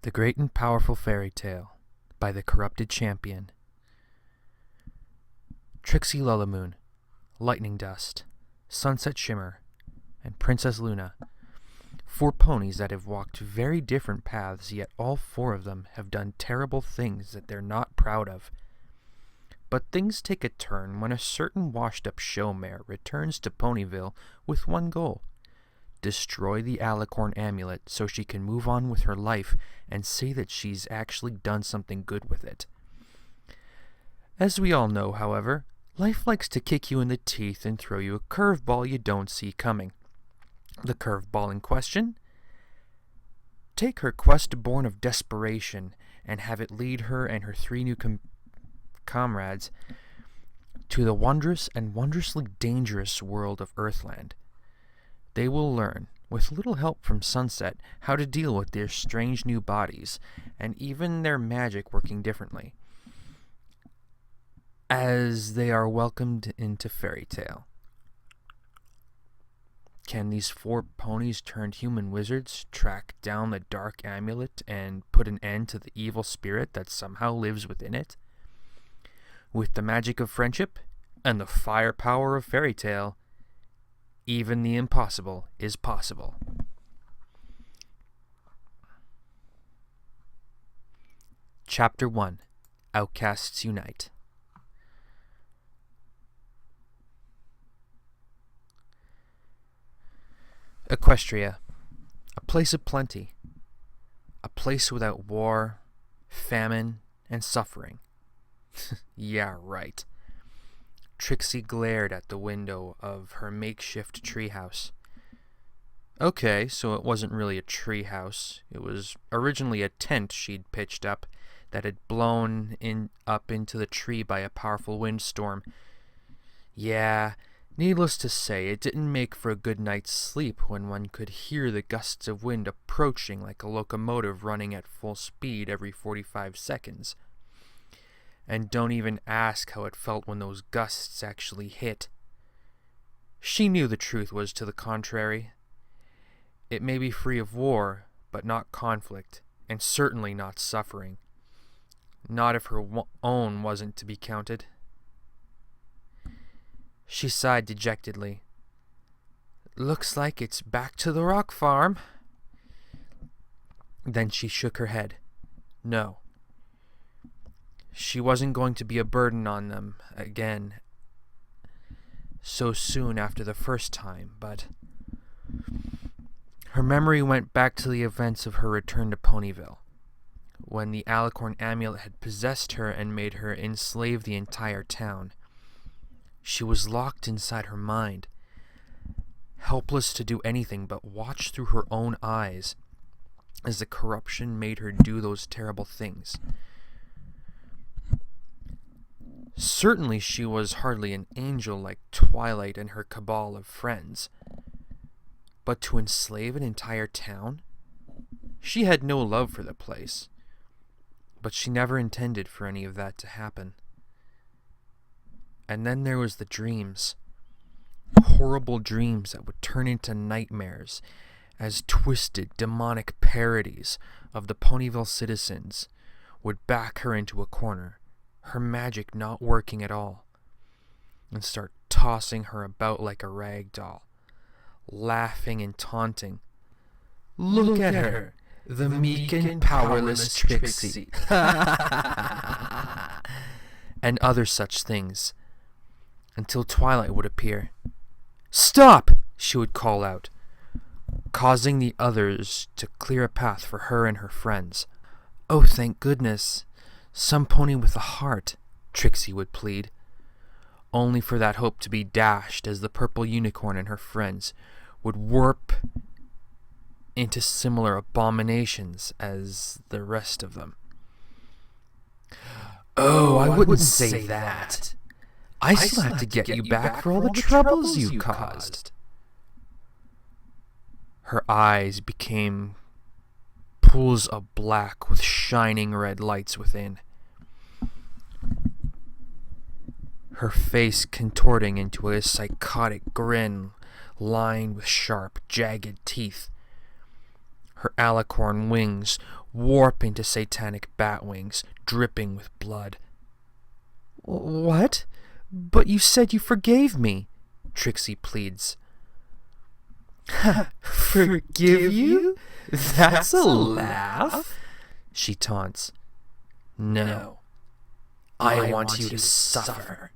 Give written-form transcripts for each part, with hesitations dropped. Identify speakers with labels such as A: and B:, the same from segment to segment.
A: The Great and Powerful Fairytail by the Corrupted Champion. Trixie Lullamoon, LightningDust, Sunset Shimmer, and Princess Luna. 4 ponies that have walked very different paths, yet all 4 of them have done terrible things that they're not proud of. But things take a turn when a certain washed-up show mare returns to Ponyville with one goal: destroy the alicorn amulet so she can move on with her life and say that she's actually done something good with it. As we all know, however, life likes to kick you in the teeth and throw you a curveball you don't see coming. The curveball in question? Take her quest born of desperation and have it lead her and her 3 new comrades to the wondrous and wondrously dangerous world of Earthland. They will learn, with little help from Sunset, how to deal with their strange new bodies, and even their magic working differently, as they are welcomed into Fairytail. Can these 4 ponies turned human wizards track down the dark amulet and put an end to the evil spirit that somehow lives within it? With the magic of friendship and the firepower of Fairytail, even the impossible is possible. Chapter 1: Outcasts Unite. Equestria, a place of plenty, a place without war, famine, and suffering. Yeah, right. Trixie glared at the window of her makeshift treehouse. Okay, so it wasn't really a treehouse. It was originally a tent she'd pitched up that had blown up into the tree by a powerful windstorm. Yeah, needless to say, it didn't make for a good night's sleep when one could hear the gusts of wind approaching like a locomotive running at full speed every 45 seconds. And don't even ask how it felt when those gusts actually hit. She knew the truth was to the contrary. It may be free of war, but not conflict, and certainly not suffering. Not if her own wasn't to be counted. She sighed dejectedly. Looks like it's back to the rock farm. Then she shook her head. No. She wasn't going to be a burden on them again so soon after the first time, but her memory went back to the events of her return to Ponyville, when the alicorn amulet had possessed her and made her enslave the entire town. She was locked inside her mind, helpless to do anything but watch through her own eyes as the corruption made her do those terrible things. Certainly she was hardly an angel like Twilight and her cabal of friends. But to enslave an entire town? She had no love for the place. But she never intended for any of that to happen. And then there was the dreams. Horrible dreams that would turn into nightmares as twisted, demonic parodies of the Ponyville citizens would back her into a corner, her magic not working at all, and start tossing her about like a rag doll, laughing and taunting. Look at her, the meek and powerless Trixie. And other such things, until Twilight would appear. Stop! She would call out, causing the others to clear a path for her and her friends. Oh, thank goodness. Some pony with a heart, Trixie would plead, only for that hope to be dashed as the purple unicorn and her friends would warp into similar abominations as the rest of them. Oh, I wouldn't say that. I still have to get you back for all the troubles you caused. Her eyes became pools of black with shining red lights within, her face contorting into a psychotic grin lined with sharp, jagged teeth. Her alicorn wings warp into satanic bat wings, dripping with blood. "What? But you said you forgave me," Trixie pleads. "Forgive you? That's a laugh," she taunts. "No, I want you to suffer."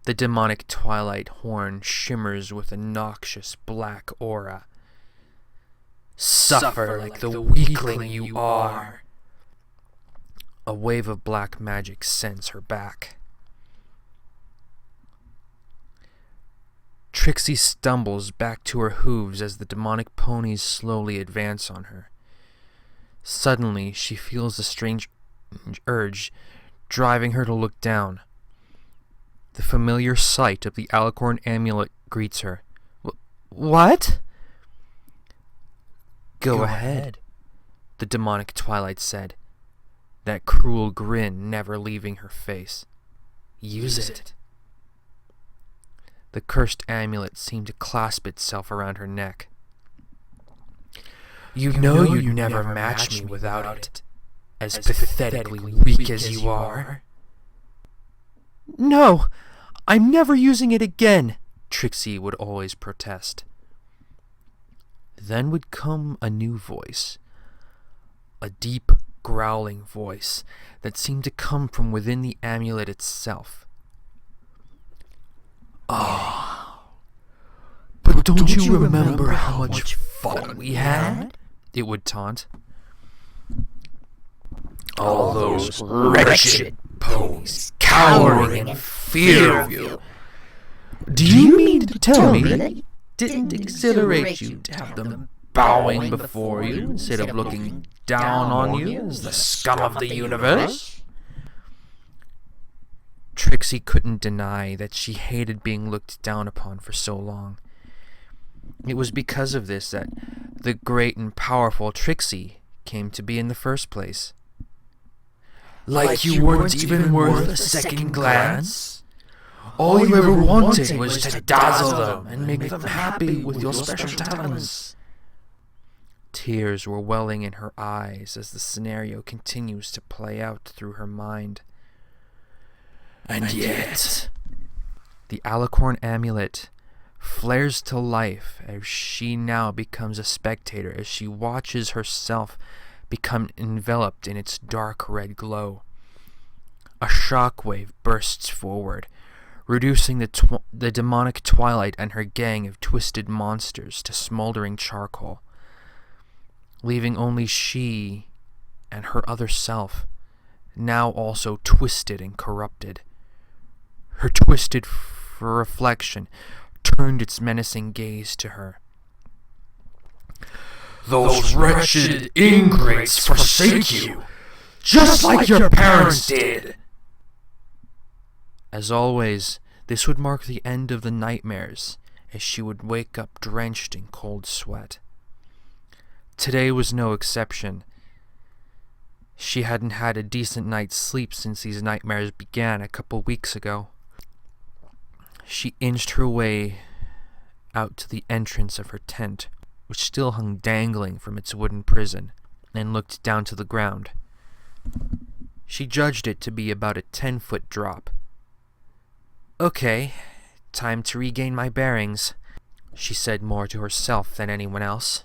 A: The demonic twilight horn shimmers with a noxious black aura. "Suffer like the weakling you are." A wave of black magic sends her back. Trixie stumbles back to her hooves as the demonic ponies slowly advance on her. Suddenly, she feels a strange urge driving her to look down. The familiar sight of the alicorn amulet greets her. "What?" Go ahead, the demonic twilight said, that cruel grin never leaving her face. "Use it." The cursed amulet seemed to clasp itself around her neck. You know you'd never match me without it, as pathetically weak as you are." "No, I'm never using it again," Trixie would always protest. Then would come a new voice, a deep, growling voice that seemed to come from within the amulet itself. "Ah, but don't you remember how much fun we had?" it would taunt. "All those wretched ponies cowering in fear of you. Do you mean to tell me that it didn't exhilarate you to have them bowing before you instead of looking down on you as the scum of the universe?" Trixie couldn't deny that she hated being looked down upon for so long. It was because of this that the great and powerful Trixie came to be in the first place. "Like you weren't even worth a second glance? All you ever wanted was to dazzle them and make them happy with your special talents." Tears were welling in her eyes as the scenario continues to play out through her mind. And yet, the alicorn amulet flares to life as she now becomes a spectator, as she watches herself become enveloped in its dark red glow. A shockwave bursts forward, reducing the demonic twilight and her gang of twisted monsters to smoldering charcoal, leaving only she and her other self, now also twisted and corrupted. Her twisted reflection turned its menacing gaze to her. "Those wretched ingrates forsake you, just like your parents did." As always, this would mark the end of the nightmares, as she would wake up drenched in cold sweat. Today was no exception. She hadn't had a decent night's sleep since these nightmares began a couple weeks ago. She inched her way out to the entrance of her tent, which still hung dangling from its wooden prison, and looked down to the ground. She judged it to be about a 10-foot drop. "Okay, time to regain my bearings," she said more to herself than anyone else.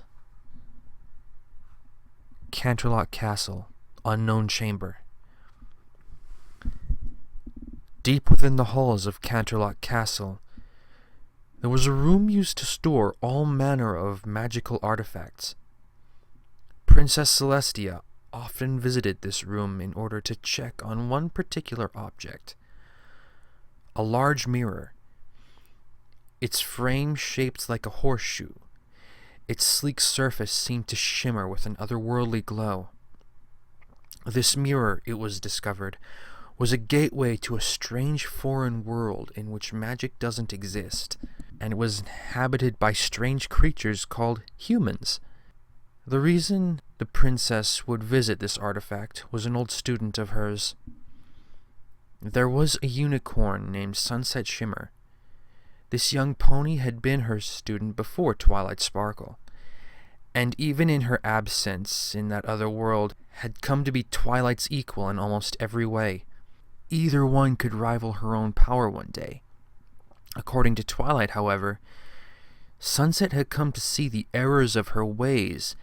A: Canterlot Castle, unknown chamber. Deep within the halls of Canterlot Castle, there was a room used to store all manner of magical artifacts. Princess Celestia often visited this room in order to check on one particular object. A large mirror, its frame shaped like a horseshoe. Its sleek surface seemed to shimmer with an otherworldly glow. This mirror, it was discovered, was a gateway to a strange foreign world in which magic doesn't exist, and it was inhabited by strange creatures called humans. The reason the princess would visit this artifact was an old student of hers. There was a unicorn named Sunset Shimmer. This young pony had been her student before Twilight Sparkle, and even in her absence in that other world, had come to be Twilight's equal in almost every way. Either one could rival her own power one day. According to Twilight, however, Sunset had come to see the errors of her ways,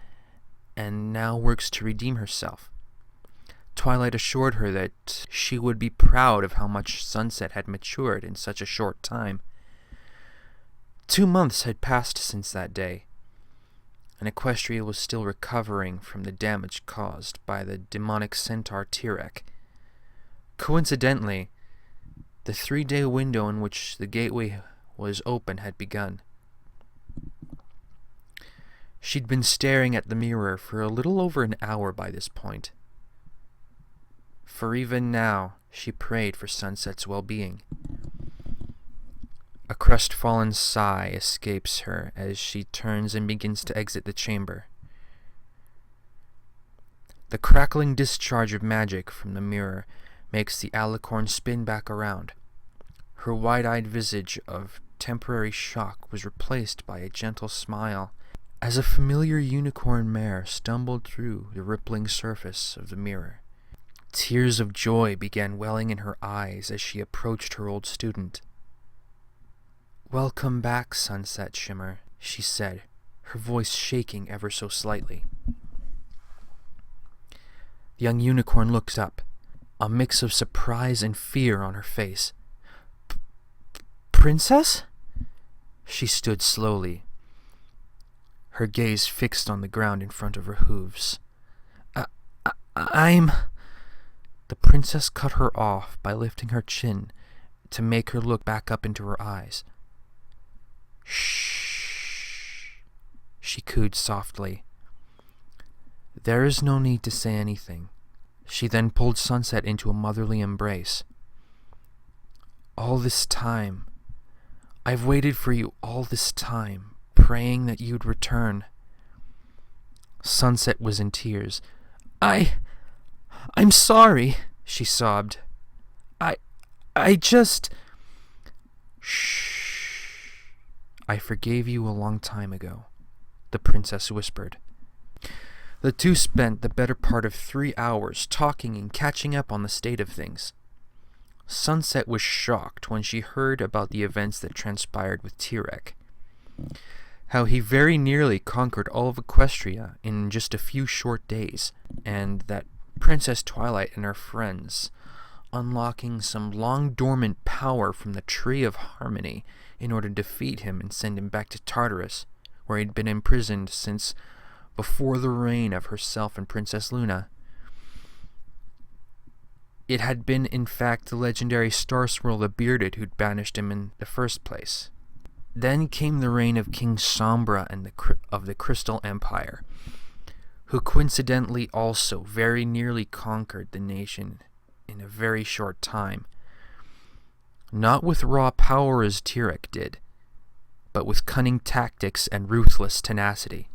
A: and now works to redeem herself. Twilight assured her that she would be proud of how much Sunset had matured in such a short time. 2 months had passed since that day, and Equestria was still recovering from the damage caused by the demonic centaur Tirek. Coincidentally, the 3-day window in which the gateway was open had begun. She'd been staring at the mirror for a little over an hour by this point. For even now, she prayed for Sunset's well-being. A crestfallen sigh escapes her as she turns and begins to exit the chamber. The crackling discharge of magic from the mirror makes the alicorn spin back around. Her wide-eyed visage of temporary shock was replaced by a gentle smile as a familiar unicorn mare stumbled through the rippling surface of the mirror. Tears of joy began welling in her eyes as she approached her old student. "Welcome back, Sunset Shimmer," she said, her voice shaking ever so slightly. The young unicorn looked up, a mix of surprise and fear on her face. "Princess?" She stood slowly, her gaze fixed on the ground in front of her hooves. I'm... The princess cut her off by lifting her chin to make her look back up into her eyes. "Shh," she cooed softly. "There is no need to say anything." She then pulled Sunset into a motherly embrace. "All this time, I've waited for you all this time, praying that you'd return." Sunset was in tears. I'm sorry," she sobbed. I just... "Shh. I forgave you a long time ago," the princess whispered. The two spent the better part of 3 hours talking and catching up on the state of things. Sunset was shocked when she heard about the events that transpired with Tirek. How he very nearly conquered all of Equestria in just a few short days, and that Princess Twilight and her friends, unlocking some long-dormant power from the Tree of Harmony in order to defeat him and send him back to Tartarus, where he'd been imprisoned since before the reign of herself and Princess Luna. It had been, in fact, the legendary Star Swirl the Bearded who'd banished him in the first place. Then came the reign of King Sombra and of the Crystal Empire, who coincidentally also very nearly conquered the nation in a very short time. Not with raw power as Tirek did, but with cunning tactics and ruthless tenacity.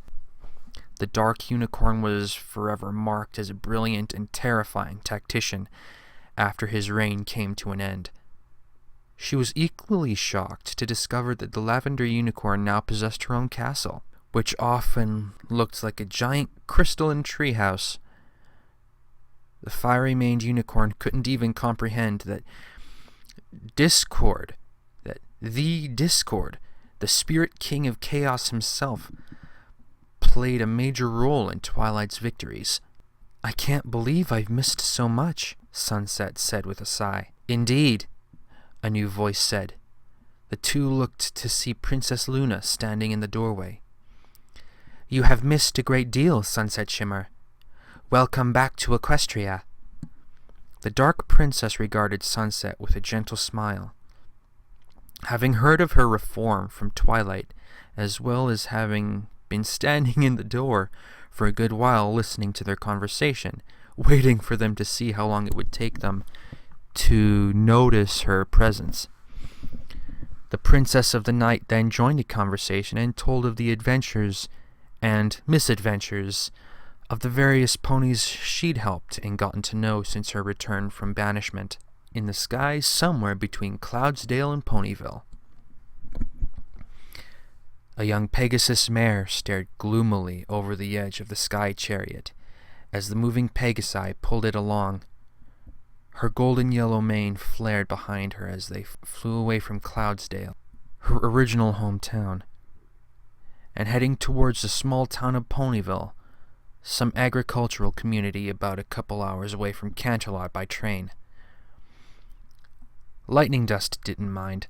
A: The Dark Unicorn was forever marked as a brilliant and terrifying tactician after his reign came to an end. She was equally shocked to discover that the Lavender Unicorn now possessed her own castle, which often looked like a giant crystalline treehouse. The fiery-maned unicorn couldn't even comprehend that Discord, the Spirit King of Chaos himself, played a major role in Twilight's victories. "I can't believe I've missed so much," Sunset said with a sigh. "Indeed," a new voice said. The two looked to see Princess Luna standing in the doorway. "You have missed a great deal, Sunset Shimmer. Welcome back to Equestria." The Dark Princess regarded Sunset with a gentle smile. Having heard of her reform from Twilight, as well as having been standing in the door for a good while listening to their conversation, waiting for them to see how long it would take them to notice her presence. The Princess of the Night then joined the conversation and told of the adventures and misadventures of the various ponies she'd helped and gotten to know since her return from banishment in the skies somewhere between Cloudsdale and Ponyville. A young Pegasus mare stared gloomily over the edge of the sky chariot as the moving Pegasi pulled it along. Her golden-yellow mane flared behind her as they flew away from Cloudsdale, her original hometown, and heading towards the small town of Ponyville, some agricultural community about a couple hours away from Canterlot by train. LightningDust didn't mind.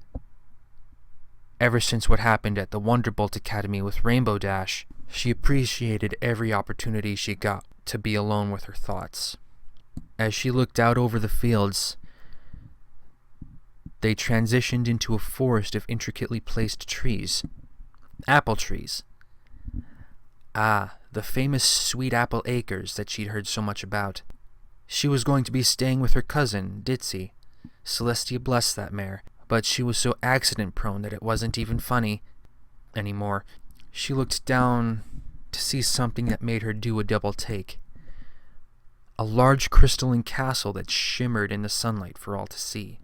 A: Ever since what happened at the Wonderbolt Academy with Rainbow Dash, she appreciated every opportunity she got to be alone with her thoughts. As she looked out over the fields, they transitioned into a forest of intricately placed trees. Apple trees. Ah, the famous sweet apple acres that she'd heard so much about. She was going to be staying with her cousin, Ditzy. Celestia blessed that mare, but she was so accident-prone that it wasn't even funny anymore. She looked down to see something that made her do a double take. A large crystalline castle that shimmered in the sunlight for all to see.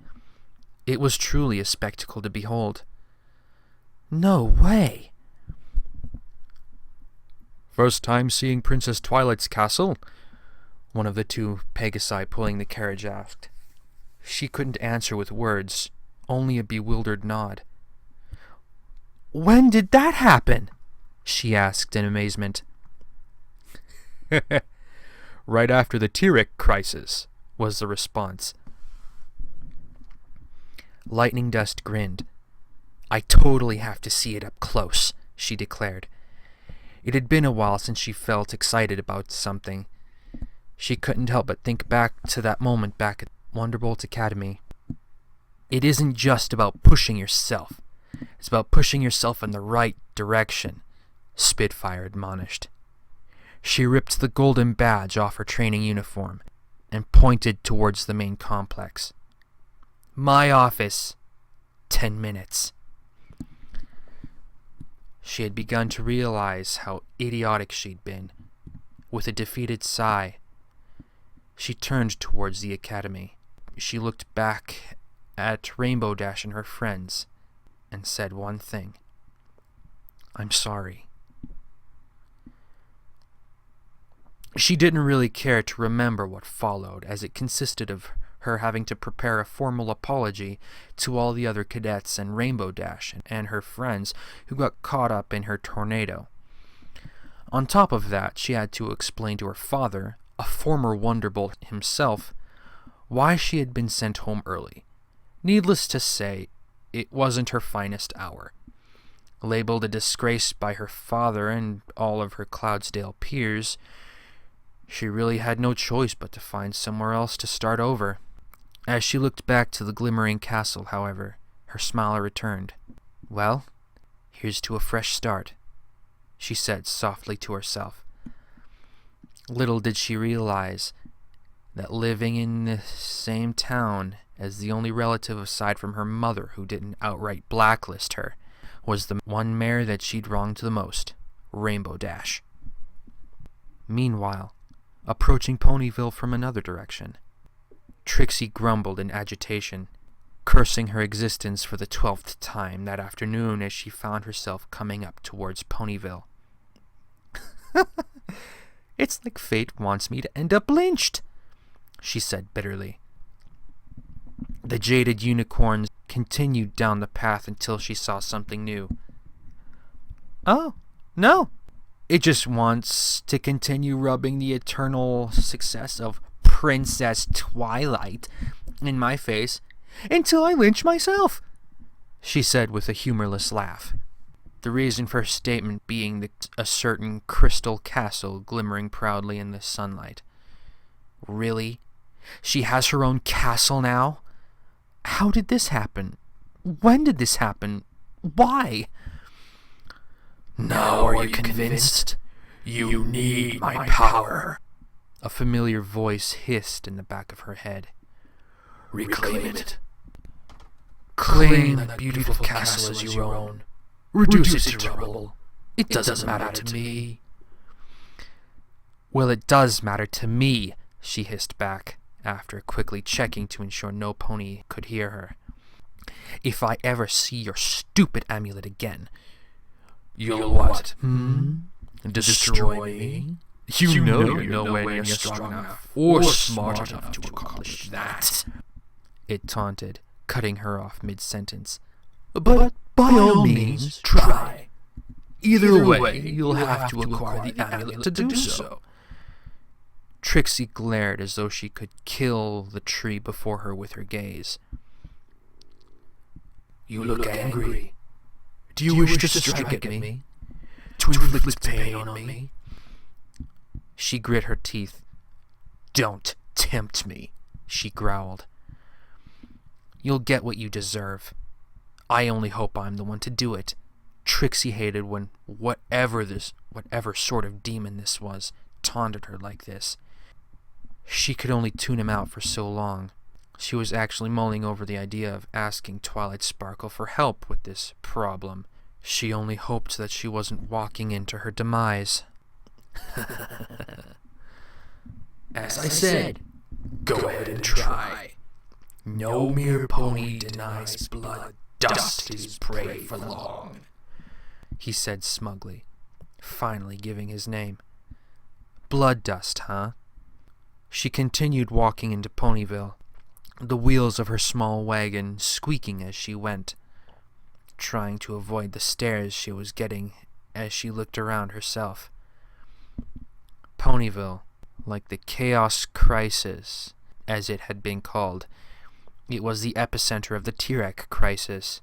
A: It was truly a spectacle to behold. No way! First time seeing Princess Twilight's castle? One of the two Pegasi pulling the carriage asked. She couldn't answer with words, only a bewildered nod. When did that happen? She asked in amazement. Right after the Tyrek crisis, was the response. LightningDust grinned. I totally have to see it up close, she declared. It had been a while since she felt excited about something. She couldn't help but think back to that moment back at Wonderbolt Academy. It isn't just about pushing yourself. It's about pushing yourself in the right direction, Spitfire admonished. She ripped the golden badge off her training uniform and pointed towards the main complex. My office. 10 minutes. She had begun to realize how idiotic she'd been. With a defeated sigh, she turned towards the academy. She looked back at Rainbow Dash and her friends and said one thing. I'm sorry. She didn't really care to remember what followed, as it consisted of her having to prepare a formal apology to all the other cadets and Rainbow Dash and her friends who got caught up in her tornado. On top of that, she had to explain to her father, a former Wonderbolt himself, why she had been sent home early. Needless to say, it wasn't her finest hour. Labeled a disgrace by her father and all of her Cloudsdale peers, she really had no choice but to find somewhere else to start over. As she looked back to the glimmering castle, however, her smile returned. Well, here's to a fresh start, she said softly to herself. Little did she realize that living in the same town as the only relative aside from her mother who didn't outright blacklist her was the one mare that she'd wronged the most, Rainbow Dash. Meanwhile, approaching Ponyville from another direction, Trixie grumbled in agitation, cursing her existence for the 12th time that afternoon as she found herself coming up towards Ponyville. It's like fate wants me to end up lynched, she said bitterly. The jaded unicorn continued down the path until she saw something new. Oh, no. It just wants to continue rubbing the eternal success of Princess Twilight in my face until I lynch myself, she said with a humorless laugh. The reason for her statement being a certain crystal castle glimmering proudly in the sunlight. Really? She has her own castle now? How did this happen? When did this happen? Why?
B: Now are you convinced? You need my power.
A: A familiar voice hissed in the back of her head.
B: Reclaim it.
A: Claim that beautiful castle as your own. Reduce it to rubble.
B: It doesn't matter to me.
A: Well, it does matter to me, she hissed back, after quickly checking to ensure no pony could hear her. If I ever see your stupid amulet again,
B: You'll what? Destroy me? You know you're nowhere near strong enough or smart enough to accomplish that.
A: It taunted, cutting her off mid-sentence.
B: But by all means, try. Either way, you'll have to acquire the amulet to do so.
A: Trixie glared as though she could kill the tree before her with her gaze.
B: You look angry. Do you wish to strike at me? To inflict pain on me?
A: She grit her teeth. "Don't tempt me," she growled. "You'll get what you deserve. I only hope I'm the one to do it." Trixie hated when whatever sort of demon this was taunted her like this. She could only tune him out for so long. She was actually mulling over the idea of asking Twilight Sparkle for help with this problem. She only hoped that she wasn't walking into her demise.
B: As I said, go ahead and try. No mere pony denies blood dust his prey for long,
A: he said smugly, finally giving his name. Blood dust, huh? She continued walking into Ponyville, the wheels of her small wagon squeaking as she went, trying to avoid the stares she was getting as she looked around herself. Ponyville, like the Chaos Crisis, as it had been called, it was the epicenter of the Tirek crisis,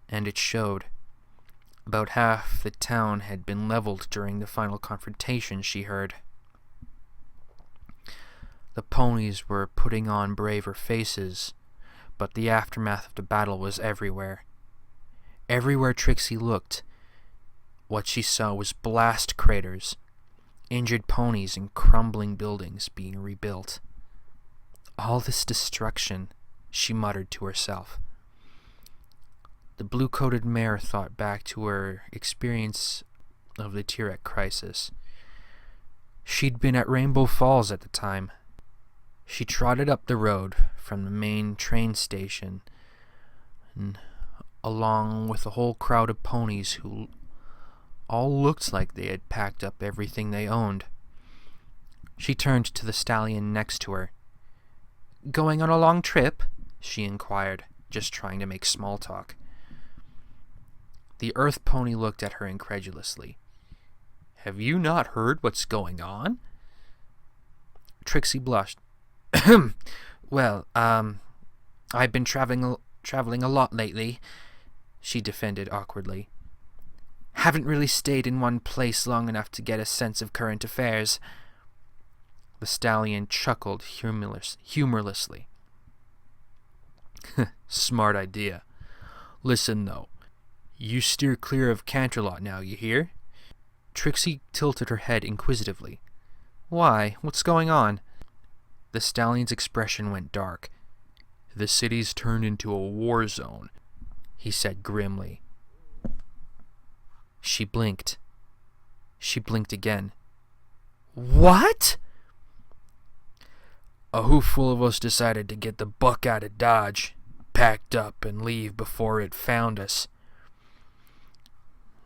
A: and it showed. About half the town had been leveled during the final confrontation, she heard. The ponies were putting on braver faces, but the aftermath of the battle was everywhere. Everywhere Trixie looked, what she saw was blast craters, injured ponies, and crumbling buildings being rebuilt. All this destruction, she muttered to herself. The blue-coated mare thought back to her experience of the Tirek crisis. She'd been at Rainbow Falls at the time. She trotted up the road from the main train station, and along with a whole crowd of ponies who all looked like they had packed up everything they owned. She turned to the stallion next to her. "Going on a long trip?" she inquired, just trying to make small talk. The Earth pony looked at her incredulously. "Have you not heard what's going on?" Trixie blushed. "Well, I've been traveling a lot lately," she defended awkwardly. "Haven't really stayed in one place long enough to get a sense of current affairs." The stallion chuckled humorlessly. "Smart idea. Listen, though. You steer clear of Canterlot now, you hear?" Trixie tilted her head inquisitively. "Why? What's going on?" The stallion's expression went dark. "The city's turned into a war zone," he said grimly. She blinked. She blinked again. "What?" "A hoofful of us decided to get the buck out of Dodge, packed up and leave before it found us.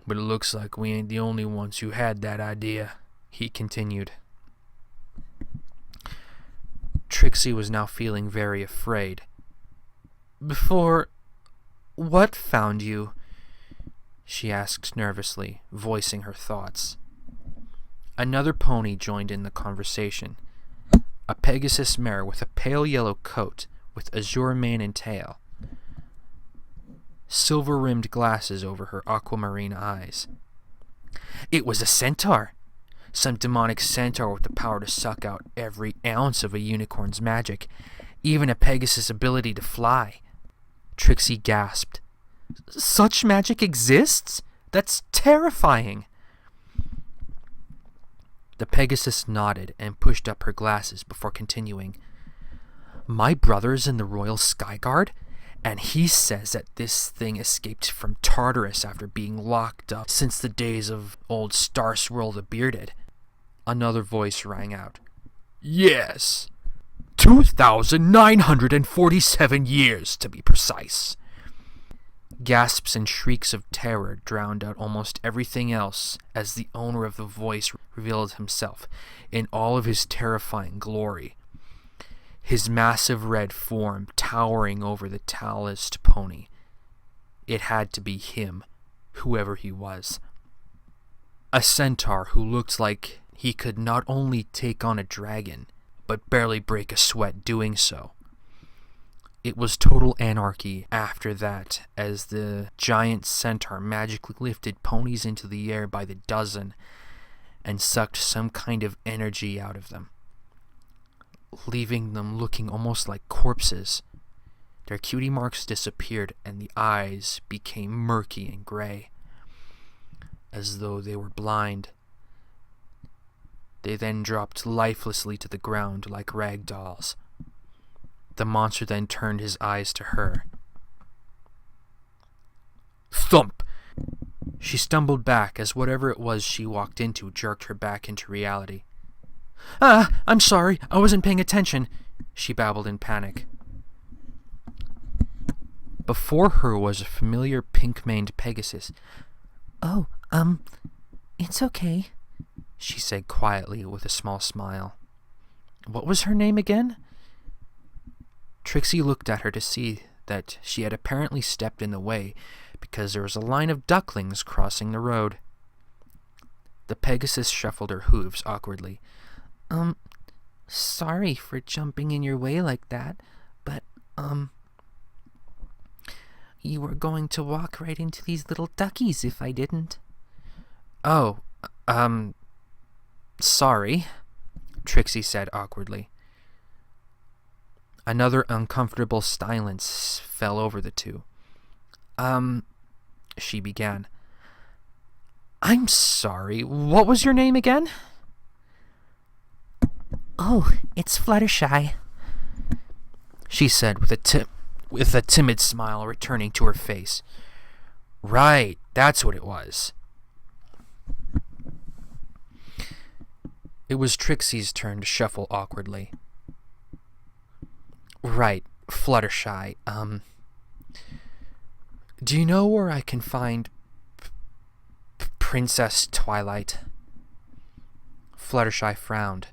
A: But it looks like we ain't the only ones who had that idea," he continued. Trixie was now feeling very afraid. "Before what found you?" she asked nervously, voicing her thoughts. Another pony joined in the conversation. A Pegasus mare with a pale yellow coat with azure mane and tail. Silver-rimmed glasses over her aquamarine eyes. "It was a centaur. Some demonic centaur with the power to suck out every ounce of a unicorn's magic, even a Pegasus' ability to fly." Trixie gasped. "Such magic exists? That's terrifying." The Pegasus nodded and pushed up her glasses before continuing. "My brother's in the Royal Sky Guard, and he says that this thing escaped from Tartarus after being locked up since the days of old Star Swirl the Bearded." Another voice rang out. "Yes, 2,947 years to be precise." Gasps and shrieks of terror drowned out almost everything else as the owner of the voice revealed himself in all of his terrifying glory, his massive red form towering over the tallest pony. It had to be him, whoever he was. A centaur who looked like he could not only take on a dragon, but barely break a sweat doing so. It was total anarchy after that, as the giant centaur magically lifted ponies into the air by the dozen and sucked some kind of energy out of them, leaving them looking almost like corpses. Their cutie marks disappeared and the eyes became murky and gray, as though they were blind. They then dropped lifelessly to the ground like rag dolls. The monster then turned his eyes to her. Thump! She stumbled back as whatever it was she walked into jerked her back into reality. I'm sorry, I wasn't paying attention, she babbled in panic. Before her was a familiar pink-maned Pegasus. Oh, it's okay, she said quietly with a small smile. What was her name again? Trixie looked at her to see that she had apparently stepped in the way because there was a line of ducklings crossing the road. The Pegasus shuffled her hooves awkwardly. Sorry for jumping in your way like that, but, you were going to walk right into these little duckies if I didn't. Oh, sorry, Trixie said awkwardly. Another uncomfortable silence fell over the two. She began. I'm sorry, what was your name again? Oh, it's Fluttershy, she said with a timid smile returning to her face. Right, that's what it was. It was Trixie's turn to shuffle awkwardly. Right, Fluttershy, do you know where I can find Princess Twilight? Fluttershy frowned.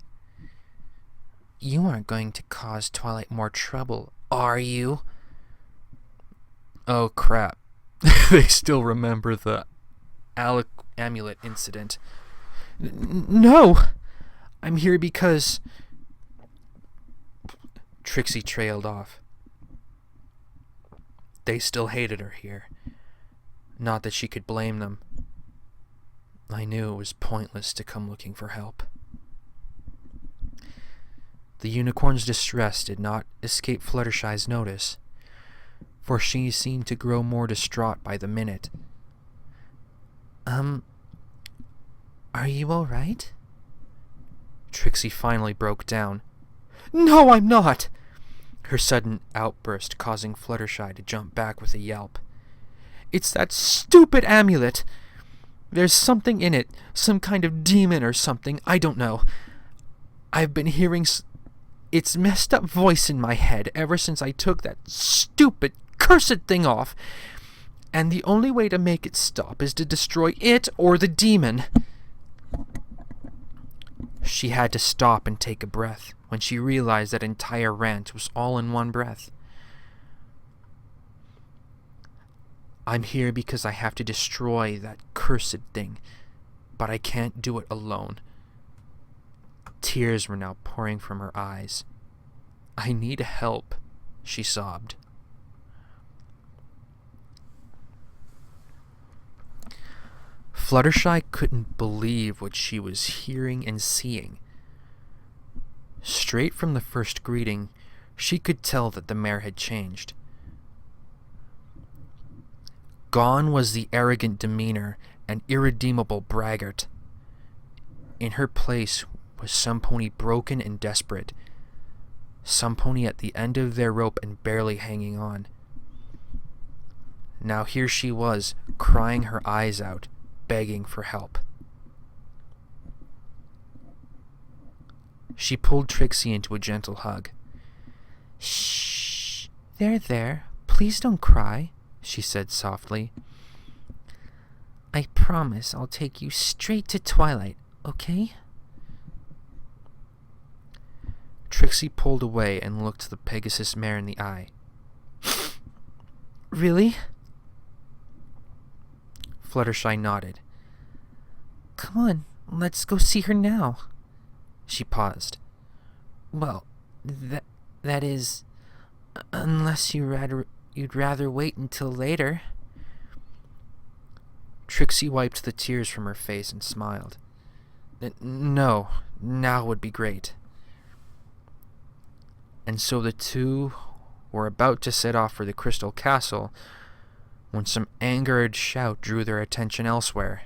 A: You aren't going to cause Twilight more trouble, are you? Oh, crap. They still remember the amulet incident. No! I'm here because... Trixie trailed off. They still hated her here. Not that she could blame them. I knew it was pointless to come looking for help. The unicorn's distress did not escape Fluttershy's notice, for she seemed to grow more distraught by the minute. Are you all right? Trixie finally broke down. No, I'm not! Her sudden outburst causing Fluttershy to jump back with a yelp. It's that stupid amulet! There's something in it, some kind of demon or something, I don't know. I've been hearing its messed up voice in my head ever since I took that stupid, cursed thing off, and the only way to make it stop is to destroy it or the demon. She had to stop and take a breath when she realized that entire rant was all in one breath. I'm here because I have to destroy that cursed thing, but I can't do it alone. Tears were now pouring from her eyes. I need help, she sobbed. Fluttershy couldn't believe what she was hearing and seeing. Straight from the first greeting, she could tell that the mare had changed. Gone was the arrogant demeanor and irredeemable braggart. In her place was some pony broken and desperate, some pony at the end of their rope and barely hanging on. Now here she was, crying her eyes out, begging for help. She pulled Trixie into a gentle hug. Shh, there, please don't cry, she said softly. I promise I'll take you straight to Twilight, okay? Trixie pulled away and looked the Pegasus mare in the eye. Really? Fluttershy nodded. Come on, let's go see her now. She paused. Well, that is, unless you'd rather wait until later. Trixie wiped the tears from her face and smiled. No, now would be great. And so the two were about to set off for the Crystal Castle when some angered shout drew their attention elsewhere.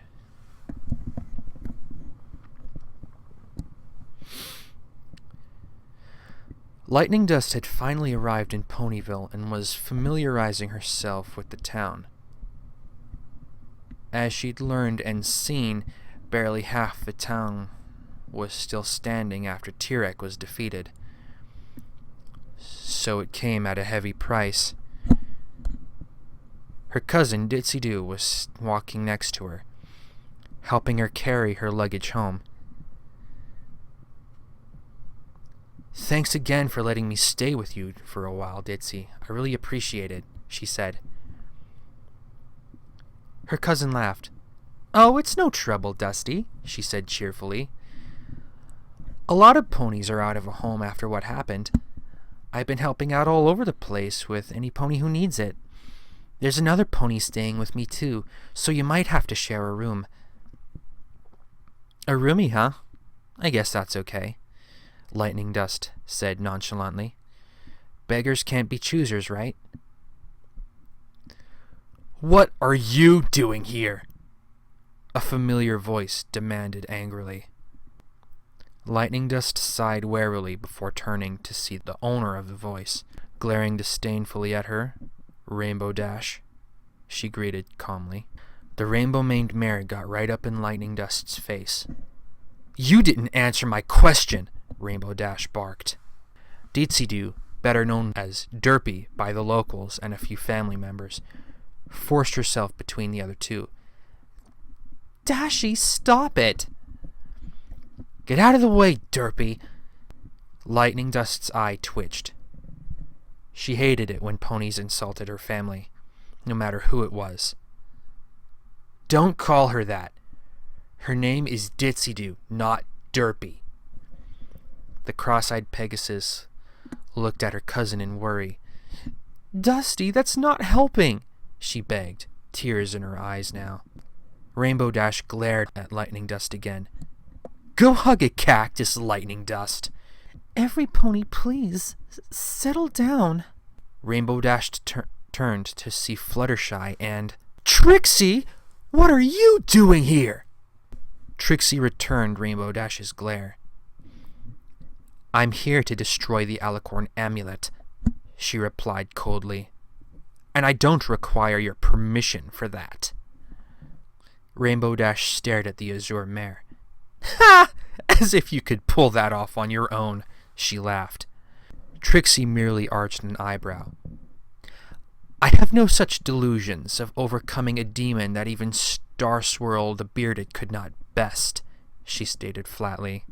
A: LightningDust had finally arrived in Ponyville and was familiarizing herself with the town. As she'd learned and seen, barely half the town was still standing after Tirek was defeated. So it came at a heavy price. Her cousin, Ditsy-Doo, was walking next to her, helping her carry her luggage home. Thanks again for letting me stay with you for a while, Ditsy. I really appreciate it, she said. Her cousin laughed. Oh, it's no trouble, Dusty, she said cheerfully. A lot of ponies are out of a home after what happened. I've been helping out all over the place with any pony who needs it. There's another pony staying with me too, so you might have to share a room. A roomie, huh? I guess that's okay, LightningDust said nonchalantly. Beggars can't be choosers, right? What are you doing here? A familiar voice demanded angrily. LightningDust sighed warily before turning to see the owner of the voice. Glaring disdainfully at her, Rainbow Dash, she greeted calmly. The rainbow-maned mare got right up in LightningDust's face. You didn't answer my question, Rainbow Dash barked. Ditsy-Doo, better known as Derpy by the locals and a few family members, forced herself between the other two. Dashy, stop it! Get out of the way, Derpy! LightningDust's eye twitched. She hated it when ponies insulted her family, no matter who it was. Don't call her that. Her name is Ditsy-Doo, not Derpy. The cross-eyed Pegasus looked at her cousin in worry. Dusty, that's not helping, she begged, tears in her eyes now. Rainbow Dash glared at LightningDust again. Go hug a cactus, LightningDust. Every pony, please, settle down. Rainbow Dash turned to see Fluttershy and... Trixie! What are you doing here? Trixie returned Rainbow Dash's glare. I'm here to destroy the Alicorn amulet, she replied coldly. And I don't require your permission for that. Rainbow Dash stared at the azure mare. Ha! As if you could pull that off on your own, she laughed. Trixie merely arched an eyebrow. I have no such delusions of overcoming a demon that even Star Swirl the Bearded could not best, she stated flatly.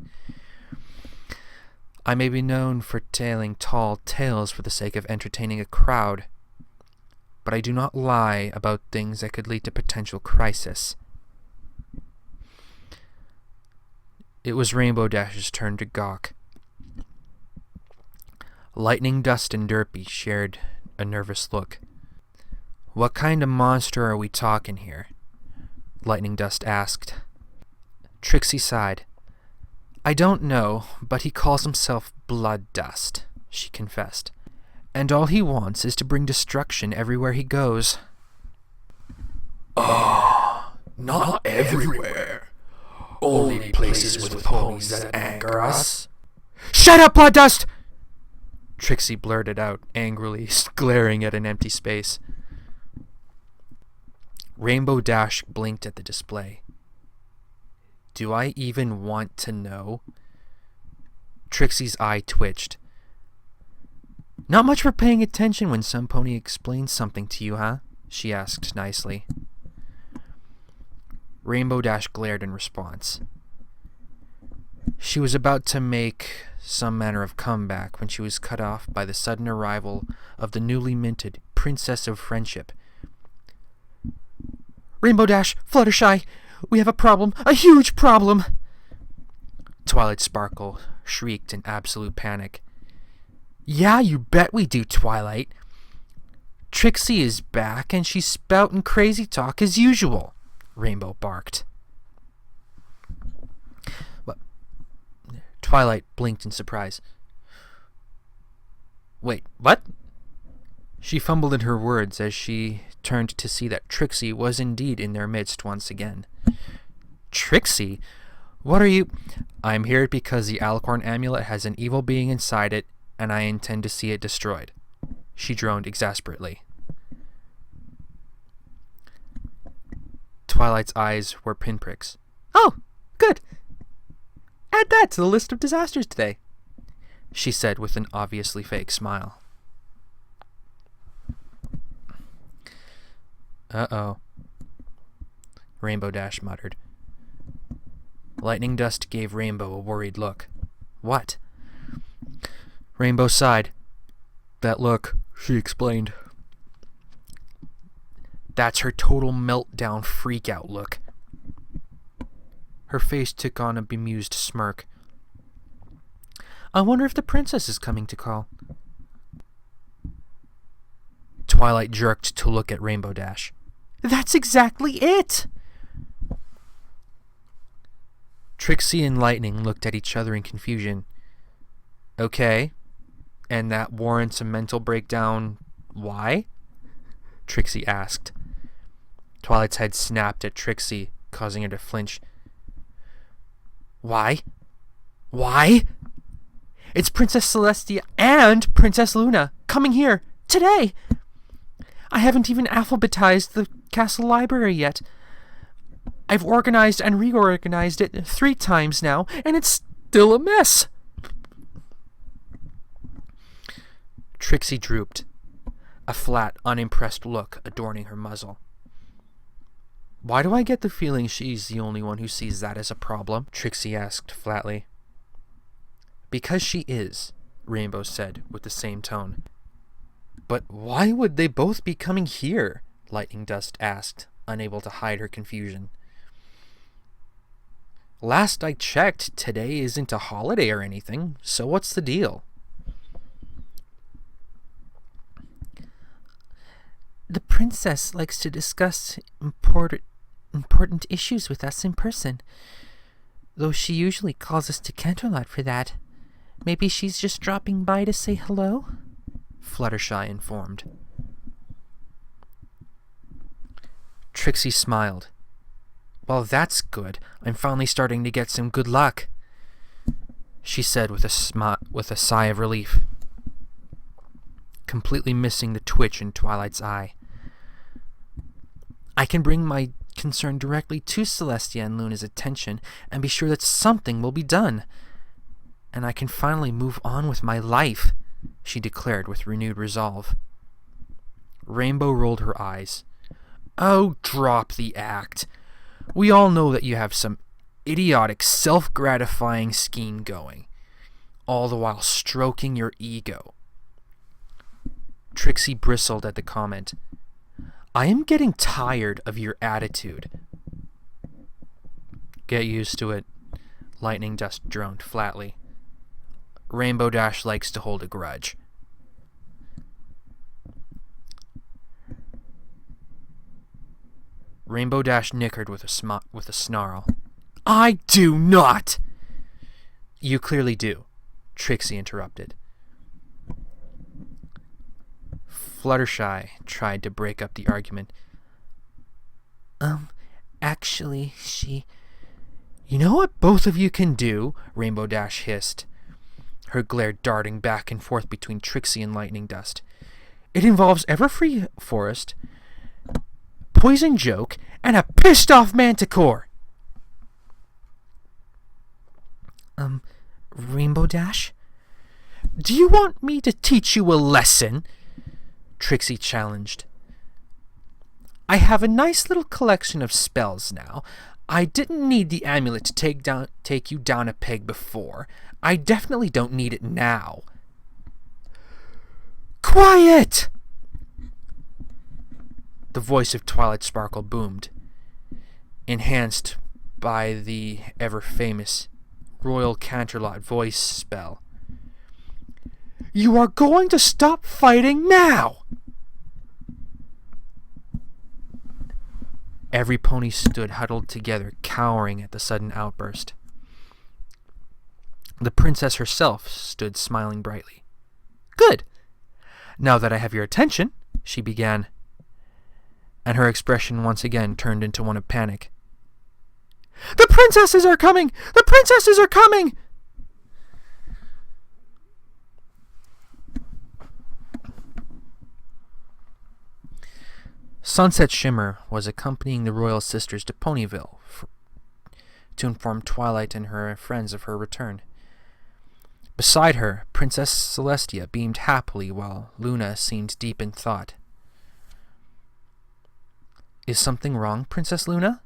A: I may be known for telling tall tales for the sake of entertaining a crowd, but I do not lie about things that could lead to potential crisis. It was Rainbow Dash's turn to gawk. LightningDust and Derpy shared a nervous look. What kind of monster are we talking here? LightningDust asked. Trixie sighed. I don't know, but he calls himself Blood Dust, she confessed. And all he wants is to bring destruction everywhere he goes.
B: Not everywhere. Only places with ponies that anger us.
A: Shut up, Blood Dust! Trixie blurted out, angrily, glaring at an empty space. Rainbow Dash blinked at the display. Do I even want to know? Trixie's eye twitched. Not much for paying attention when some pony explains something to you, huh? she asked nicely. Rainbow Dash glared in response. She was about to make some manner of comeback when she was cut off by the sudden arrival of the newly minted Princess of Friendship. "Rainbow Dash, Fluttershy, we have a problem, a huge problem!" Twilight Sparkle shrieked in absolute panic. "Yeah, you bet we do, Twilight. Trixie is back and she's spouting crazy talk as usual," Rainbow barked. Twilight blinked in surprise. "Wait, what?" She fumbled in her words as she turned to see that Trixie was indeed in their midst once again. "Trixie? What are you—" "I'm here because the Alicorn amulet has an evil being inside it, and I intend to see it destroyed," she droned exasperately. Twilight's eyes were pinpricks. "Oh, good. Add that to the list of disasters today," she said with an obviously fake smile. "Uh-oh," Rainbow Dash muttered. LightningDust gave Rainbow a worried look. "What?" Rainbow sighed. "That look," she explained. "That's her total meltdown freak-out look." Her face took on a bemused smirk. "I wonder if the princess is coming to call." Twilight jerked to look at Rainbow Dash. "That's exactly it!" Trixie and Lightning looked at each other in confusion. "Okay, and that warrants a mental breakdown. Why?" Trixie asked. Twilight's head snapped at Trixie, causing her to flinch. "Why? Why? It's Princess Celestia and Princess Luna coming here today. I haven't even alphabetized the castle library yet. I've organized and reorganized it 3 times now, and it's still a mess." Trixie drooped, a flat, unimpressed look adorning her muzzle. "Why do I get the feeling she's the only one who sees that as a problem?" Trixie asked flatly. "Because she is," Rainbow said with the same tone. "But why would they both be coming here?" LightningDust asked, unable to hide her confusion. "Last I checked, today isn't a holiday or anything, so what's the deal?" "The princess likes to discuss important issues with us in person, though she usually calls us to Canterlot for that. Maybe she's just dropping by to say hello?" Fluttershy informed. Trixie smiled. "Well, that's good. I'm finally starting to get some good luck," she said with a sigh of relief, completely missing the twitch in Twilight's eye. "I can bring my concern directly to Celestia and Luna's attention and be sure that something will be done. And I can finally move on with my life," she declared with renewed resolve. Rainbow rolled her eyes. "Oh, drop the act. We all know that you have some idiotic, self-gratifying scheme going, all the while stroking your ego." Trixie bristled at the comment. "I am getting tired of your attitude." "Get used to it," LightningDust droned flatly. "Rainbow Dash likes to hold a grudge." Rainbow Dash nickered with a snarl. "I do not!" "You clearly do," Trixie interrupted. Fluttershy tried to break up the argument. Actually, she..." "You know what both of you can do?" Rainbow Dash hissed, her glare darting back and forth between Trixie and LightningDust. "It involves Everfree Forest, Poison Joke, and a pissed-off Manticore." Rainbow Dash? "Do you want me to teach you a lesson?" Trixie challenged. I have a nice little collection of spells now. I didn't need the amulet to take you down a peg before. I definitely don't need it now. Quiet! The voice of Twilight Sparkle boomed, enhanced by the ever-famous Royal Canterlot voice spell. You are going to stop fighting now! Every pony stood huddled together, cowering at the sudden outburst. The princess herself stood smiling brightly. Good! Now that I have your attention, she began, and her expression once again turned into one of panic. The princesses are coming! The princesses are coming! Sunset Shimmer was accompanying the royal sisters to Ponyville to inform Twilight and her friends of her return. Beside her, Princess Celestia beamed happily while Luna seemed deep in thought. Is something wrong, Princess Luna?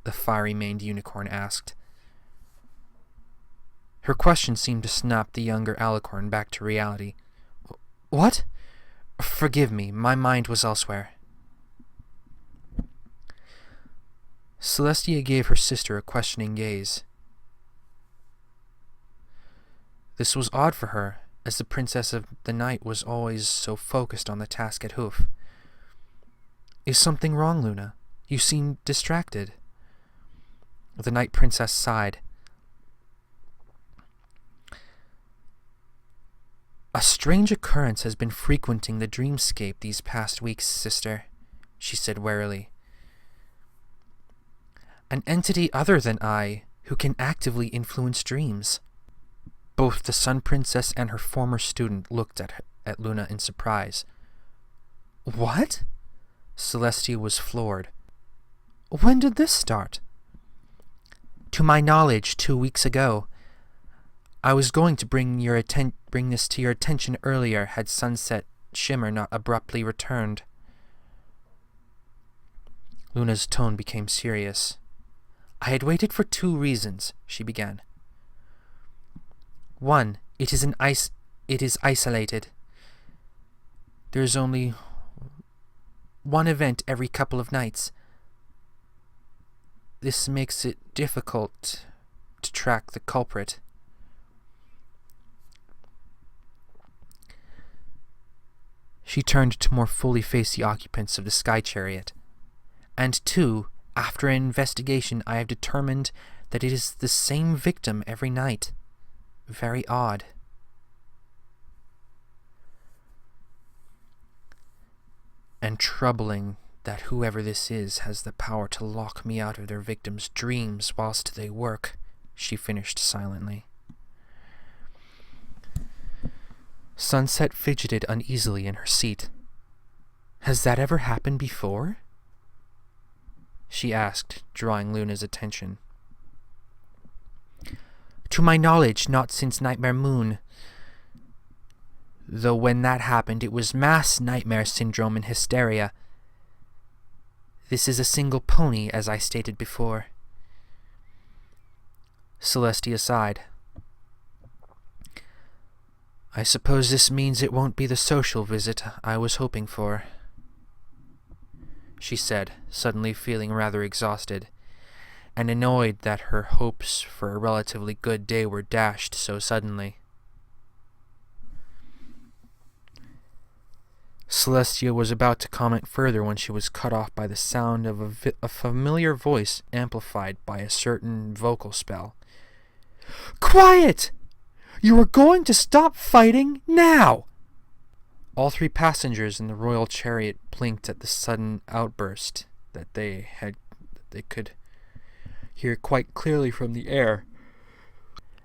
A: The fiery-maned unicorn asked. Her question seemed to snap the younger alicorn back to reality. What? Forgive me, my mind was elsewhere. Celestia gave her sister a questioning gaze. This was odd for her, as the Princess of the Night was always so focused on the task at Hoof. Is something wrong, Luna? You seem distracted. The Night Princess sighed. A strange occurrence has been frequenting the dreamscape these past weeks, sister, she said warily. An entity other than I, who can actively influence dreams. Both the Sun Princess and her former student looked at Luna in surprise. What? Celestia was floored. When did this start? To my knowledge, 2 weeks ago. I was going to bring this to your attention earlier had Sunset Shimmer not abruptly returned. Luna's tone became serious. I had waited for 2 reasons, she began. 1, it is isolated. There is only one event every couple of nights. This makes it difficult to track the culprit. She turned to more fully face the occupants of the sky chariot. And 2, after an investigation, I have determined that it is the same victim every night. Very odd. And troubling that whoever this is has the power to lock me out of their victims' dreams whilst they work, she finished silently. Sunset fidgeted uneasily in her seat. Has that ever happened before? She asked, drawing Luna's attention. To my knowledge, not since Nightmare Moon. Though when that happened, it was mass nightmare syndrome and hysteria. This is a single pony, as I stated before. Celestia sighed. I suppose this means it won't be the social visit I was hoping for, she said, suddenly feeling rather exhausted, and annoyed that her hopes for a relatively good day were dashed so suddenly. Celestia was about to comment further when she was cut off by the sound of a familiar voice amplified by a certain vocal spell. Quiet! You are going to stop fighting now! All 3 passengers in the royal chariot blinked at the sudden outburst that they could hear quite clearly from the air,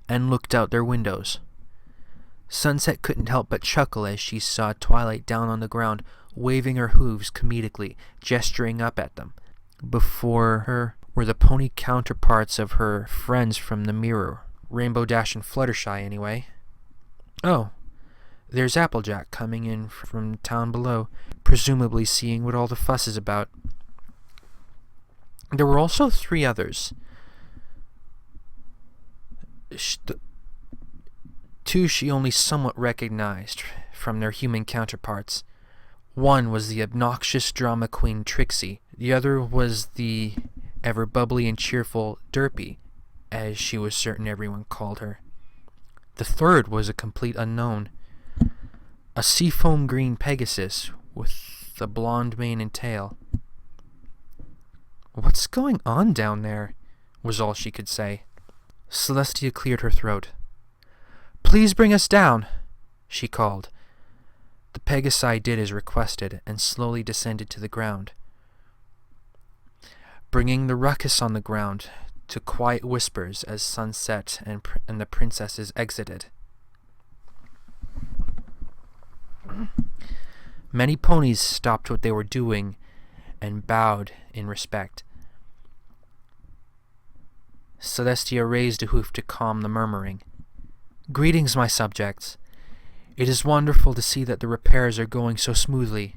A: and looked out their windows. Sunset couldn't help but chuckle as she saw Twilight down on the ground, waving her hooves comedically, gesturing up at them. Before her were the pony counterparts of her friends from the mirror, Rainbow Dash and Fluttershy anyway. Oh, there's Applejack coming in from town below, presumably seeing what all the fuss is about. There were also 3 others. 2 she only somewhat recognized from their human counterparts. One was the obnoxious drama queen Trixie. The other was the ever bubbly and cheerful Derpy, as she was certain everyone called her. The third was a complete unknown. A seafoam green Pegasus with a blonde mane and tail. "What's going on down there?" was all she could say. Celestia cleared her throat. "Please bring us down," she called. The Pegasi did as requested and slowly descended to the ground, bringing the ruckus on the ground to quiet whispers as sunset and the princesses exited. Many ponies stopped what they were doing and bowed in respect. Celestia raised a hoof to calm the murmuring. "Greetings, my subjects. It is wonderful to see that the repairs are going so smoothly."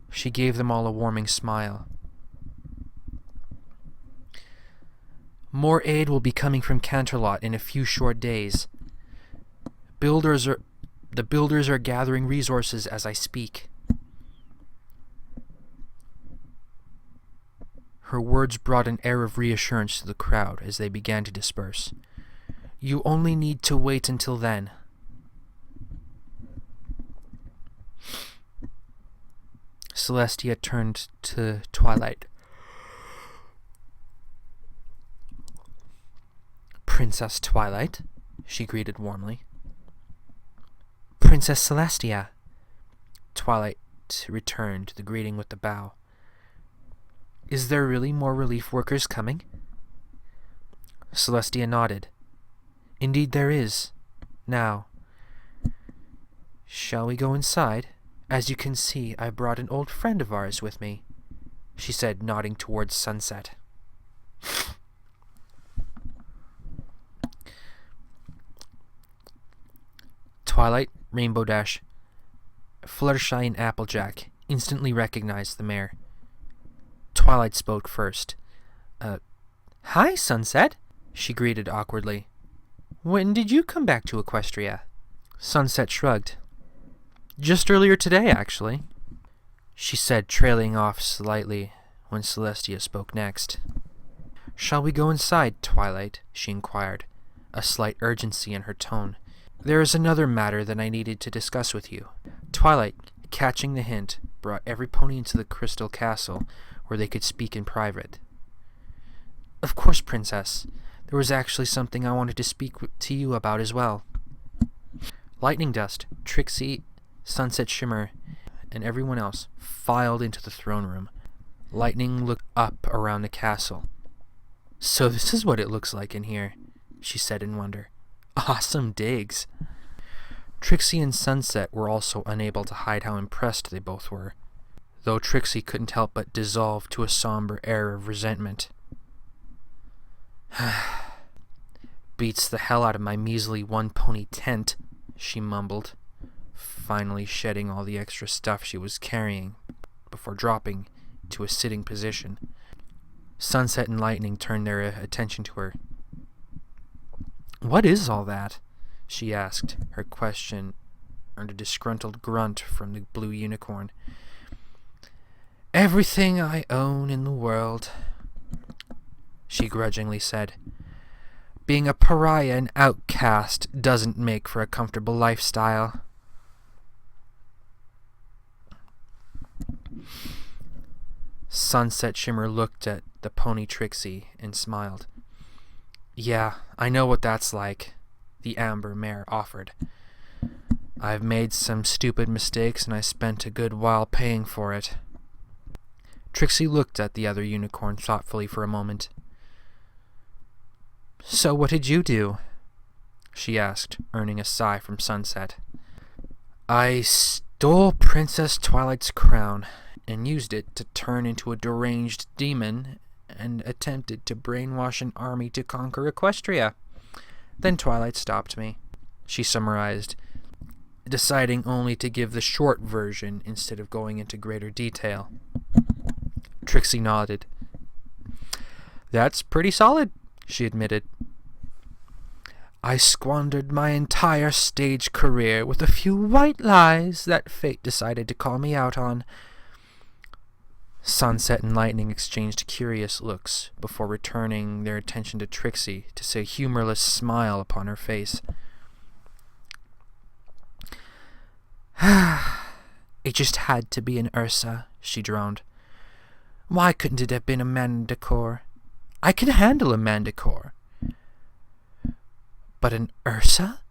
A: She gave them all a warming smile. "More aid will be coming from Canterlot in a few short days. The builders are gathering resources as I speak." Her words brought an air of reassurance to the crowd as they began to disperse. "You only need to wait until then." Celestia turned to Twilight. "Princess Twilight," she greeted warmly. "Princess Celestia." Twilight returned the greeting with a bow. "Is there really more relief workers coming?" Celestia nodded. "Indeed there is. Now, shall we go inside? As you can see, I brought an old friend of ours with me," she said, nodding towards sunset. Twilight, Rainbow Dash, Fluttershy, and Applejack instantly recognized the mare. Twilight spoke first. "Hi, Sunset," she greeted awkwardly. "When did you come back to Equestria?" Sunset shrugged. "Just earlier today, actually," she said, trailing off slightly when Celestia spoke next. "Shall we go inside, Twilight?" she inquired, a slight urgency in her tone. "There is another matter that I needed to discuss with you." Twilight, catching the hint, brought every pony into the Crystal Castle where they could speak in private. "Of course, Princess. There was actually something I wanted to speak to you about as well." LightningDust, Trixie, Sunset Shimmer, and everyone else filed into the throne room. Lightning looked up around the castle. "So this is what it looks like in here," she said in wonder. "Awesome digs." Trixie and Sunset were also unable to hide how impressed they both were, though Trixie couldn't help but dissolve to a somber air of resentment. "Beats the hell out of my measly one-pony tent," she mumbled, finally shedding all the extra stuff she was carrying before dropping to a sitting position. Sunset and Lightning turned their attention to her. "What is all that?" she asked, her question earned a disgruntled grunt from the blue unicorn. "Everything I own in the world," she grudgingly said. "Being a pariah and outcast doesn't make for a comfortable lifestyle." Sunset Shimmer looked at the pony Trixie and smiled. "Yeah, I know what that's like," the amber mare offered. "I've made some stupid mistakes and I spent a good while paying for it." Trixie looked at the other unicorn thoughtfully for a moment. "So what did you do?" she asked, earning a sigh from Sunset. "I stole Princess Twilight's crown and used it to turn into a deranged demon and attempted to brainwash an army to conquer Equestria. Then Twilight stopped me," she summarized, deciding only to give the short version instead of going into greater detail. Trixie nodded. That's pretty solid, she admitted. I squandered my entire stage career with a few white lies that fate decided to call me out on. Sunset and Lightning exchanged curious looks before returning their attention to Trixie to see a humorless smile upon her face. It just had to be an Ursa, she droned. Why couldn't it have been a manticore? I can handle a manticore. But an Ursa?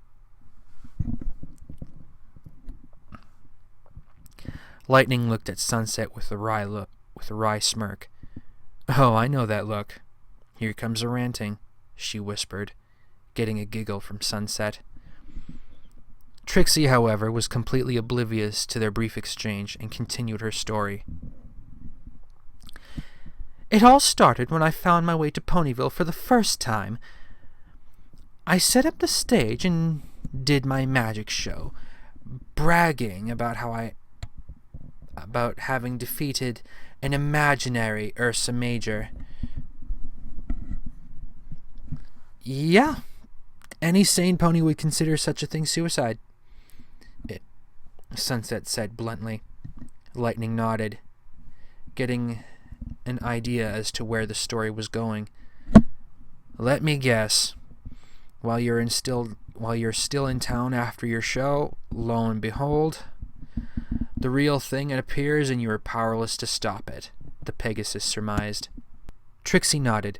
A: Lightning looked at Sunset with a wry smirk. Oh, I know that look. Here comes a ranting, she whispered, getting a giggle from Sunset. Trixie, however, was completely oblivious to their brief exchange and continued her story. It all started when I found my way to Ponyville for the first time. I set up the stage and did my magic show, bragging about having defeated an imaginary Ursa Major. Yeah, any sane pony would consider such a thing suicide, Sunset said bluntly. Lightning nodded, getting an idea as to where the story was going. Let me guess. While you're still in town after your show, lo and behold, the real thing appears and you are powerless to stop it, the Pegasus surmised. Trixie nodded.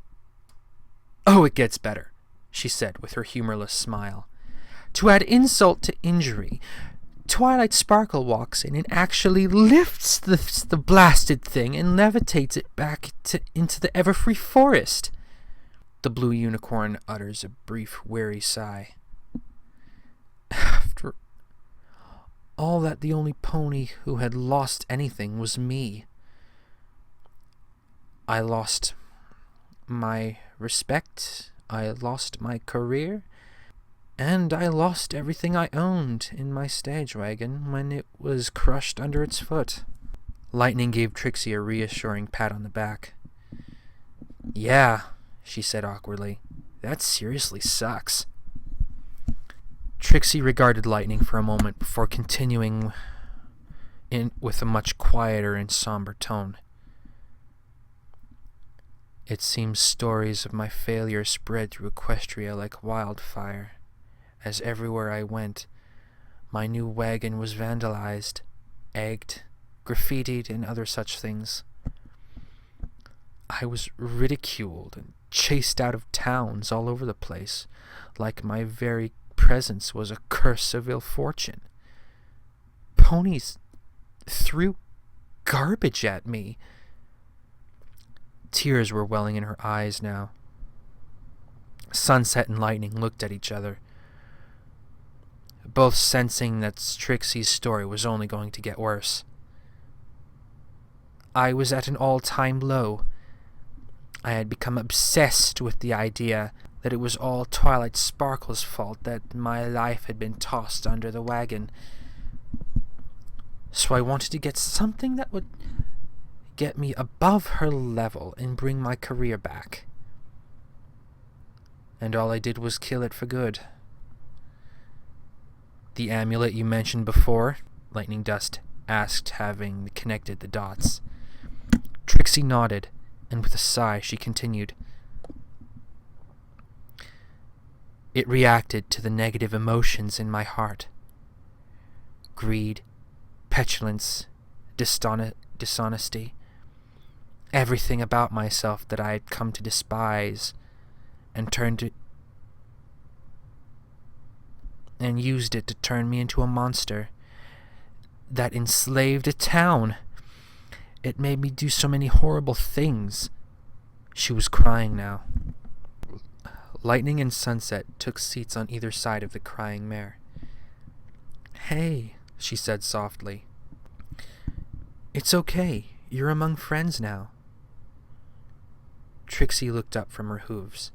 A: Oh, it gets better, she said with her humorless smile. To add insult to injury, Twilight Sparkle walks in and actually lifts the blasted thing and levitates it back into the Everfree Forest. The blue unicorn utters a brief, weary sigh. After all that, the only pony who had lost anything was me. I lost my respect, I lost my career, and I lost everything I owned in my stage wagon when it was crushed under its foot. Lightning gave Trixie a reassuring pat on the back. Yeah, she said awkwardly. That seriously sucks. Trixie regarded Lightning for a moment before continuing with a much quieter and somber tone. It seems stories of my failure spread through Equestria like wildfire, as everywhere I went, my new wagon was vandalized, egged, graffitied, and other such things. I was ridiculed and chased out of towns all over the place, like my very presence was a curse of ill fortune. Ponies threw garbage at me. Tears were welling in her eyes now. Sunset and Lightning looked at each other, both sensing that Trixie's story was only going to get worse. I was at an all-time low. I had become obsessed with the idea that it was all Twilight Sparkle's fault that my life had been tossed under the wagon. So I wanted to get something that would get me above her level and bring my career back. And all I did was kill it for good. The amulet you mentioned before, LightningDust asked, having connected the dots. Trixie nodded, and with a sigh she continued. It reacted to the negative emotions in my heart. Greed, petulance, dishonesty, everything about myself that I had come to despise, and used it to turn me into a monster that enslaved a town. It made me do so many horrible things. She was crying now. Lightning and Sunset took seats on either side of the crying mare. Hey, she said softly. It's okay. You're among friends now. Trixie looked up from her hooves,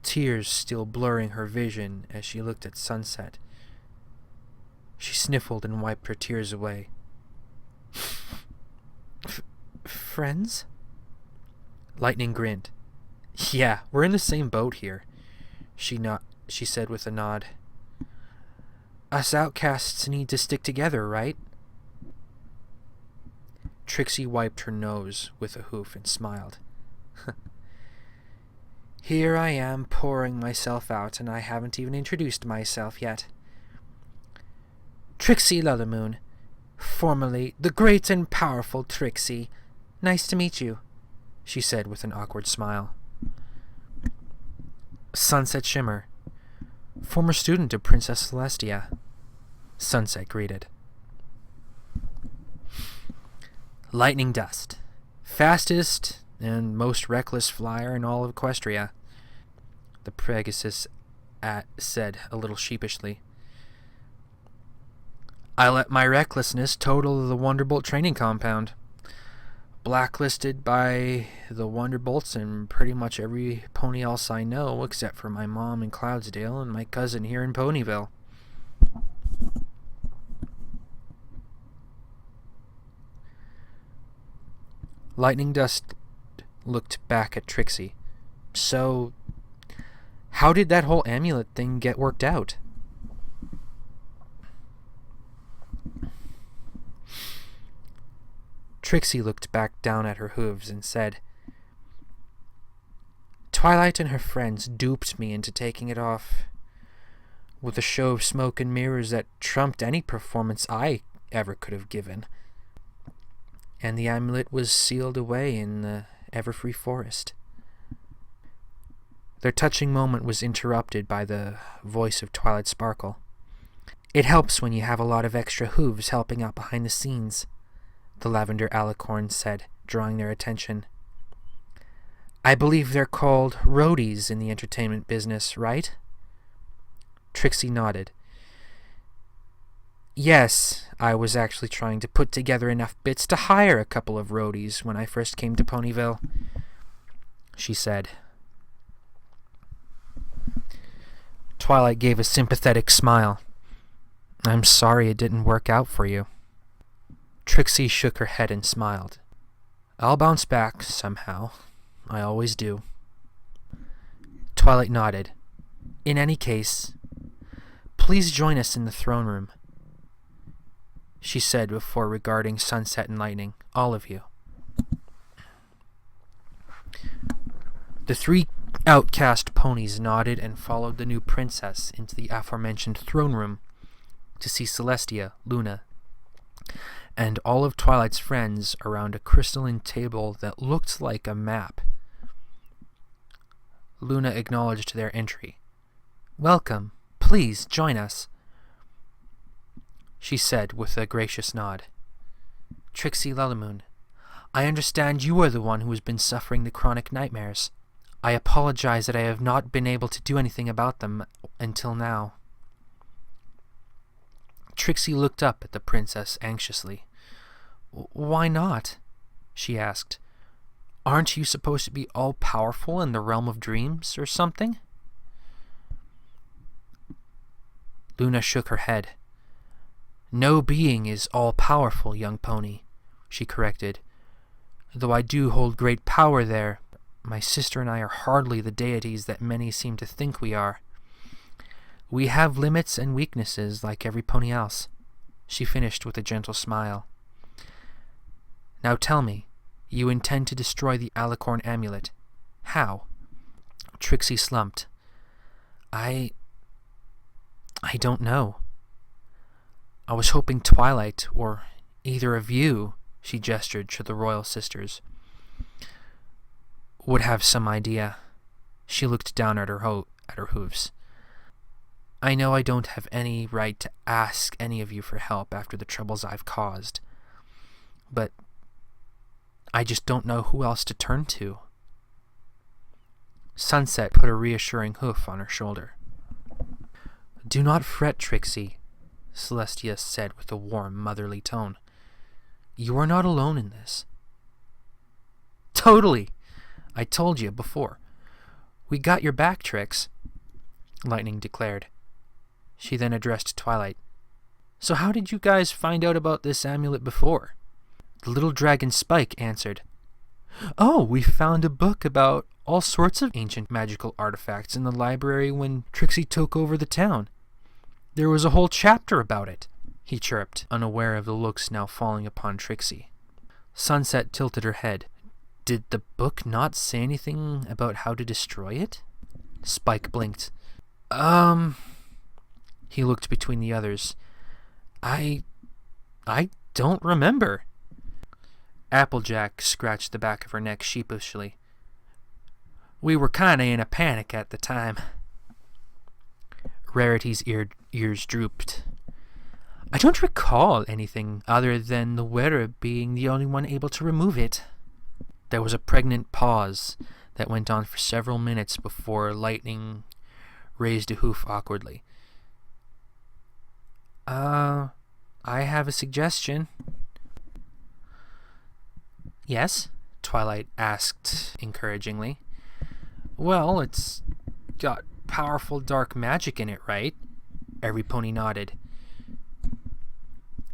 A: tears still blurring her vision as she looked at Sunset. She sniffled and wiped her tears away. Friends? Lightning grinned. Yeah, we're in the same boat here, she said with a nod. Us outcasts need to stick together, right? Trixie wiped her nose with a hoof and smiled. Here I am pouring myself out, and I haven't even introduced myself yet. Trixie Lullymoon, formerly the Great and Powerful Trixie. Nice to meet you, she said with an awkward smile. Sunset Shimmer, former student of Princess Celestia, Sunset greeted. LightningDust, fastest and most reckless flyer in all of Equestria, the Pegasus said a little sheepishly. I let my recklessness total the Wonderbolt training compound. Blacklisted by the Wonderbolts and pretty much every pony else I know, except for my mom in Cloudsdale and my cousin here in Ponyville. LightningDust looked back at Trixie. So, how did that whole amulet thing get worked out? Trixie looked back down at her hooves and said, Twilight and her friends duped me into taking it off with a show of smoke and mirrors that trumped any performance I ever could have given. And the amulet was sealed away in the Everfree Forest. Their touching moment was interrupted by the voice of Twilight Sparkle. It helps when you have a lot of extra hooves helping out behind the scenes, the Lavender Alicorn said, drawing their attention. I believe they're called roadies in the entertainment business, right? Trixie nodded. Yes, I was actually trying to put together enough bits to hire a couple of roadies when I first came to Ponyville, she said. Twilight gave a sympathetic smile. I'm sorry it didn't work out for you. Trixie shook her head and smiled. I'll bounce back somehow. I always do. Twilight nodded. In any case, please join us in the throne room, she said before regarding Sunset and Lightning, all of you. The three outcast ponies nodded and followed the new princess into the aforementioned throne room to see Celestia, Luna, and all of Twilight's friends around a crystalline table that looked like a map. Luna acknowledged their entry. Welcome. Please join us, she said with a gracious nod. Trixie Lullymoon, I understand you are the one who has been suffering the chronic nightmares. I apologize that I have not been able to do anything about them until now. Trixie looked up at the princess anxiously. Why not? She asked. Aren't you supposed to be all-powerful in the realm of dreams or something? Luna shook her head. No being is all-powerful, young pony, she corrected. Though I do hold great power there, my sister and I are hardly the deities that many seem to think we are. We have limits and weaknesses like every pony else, she finished with a gentle smile. Now tell me, you intend to destroy the Alicorn amulet. How? Trixie slumped. I don't know. I was hoping Twilight, or either of you, she gestured to the royal sisters, would have some idea. She looked down at her hooves. I know I don't have any right to ask any of you for help after the troubles I've caused, but I just don't know who else to turn to. Sunset put a reassuring hoof on her shoulder. Do not fret, Trixie, Celestia said with a warm, motherly tone. You are not alone in this. Totally! I told you before. We got your back, Trix, Lightning declared. She then addressed Twilight. So how did you guys find out about this amulet before? The little dragon Spike answered. Oh, we found a book about all sorts of ancient magical artifacts in the library when Trixie took over the town. There was a whole chapter about it, he chirped, unaware of the looks now falling upon Trixie. Sunset tilted her head. Did the book not say anything about how to destroy it? Spike blinked. He looked between the others. I don't remember. Applejack scratched the back of her neck sheepishly. We were kinda in a panic at the time. Rarity's ears drooped. I don't recall anything other than the wearer being the only one able to remove it. There was a pregnant pause that went on for several minutes before Lightning raised a hoof awkwardly. I have a suggestion. Yes? Twilight asked encouragingly. Well, it's got powerful dark magic in it, right? Every pony nodded.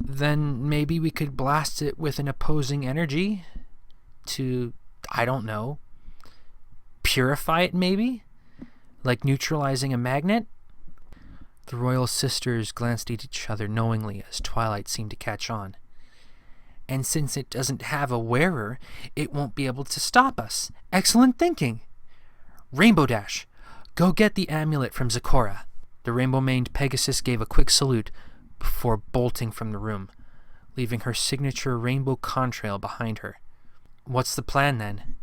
A: Then maybe we could blast it with an opposing energy to, I don't know, purify it maybe? Like neutralizing a magnet? The royal sisters glanced at each other knowingly as Twilight seemed to catch on. And since it doesn't have a wearer, it won't be able to stop us. Excellent thinking! Rainbow Dash, go get the amulet from Zecora. The rainbow-maned Pegasus gave a quick salute before bolting from the room, leaving her signature rainbow contrail behind her. What's the plan, then?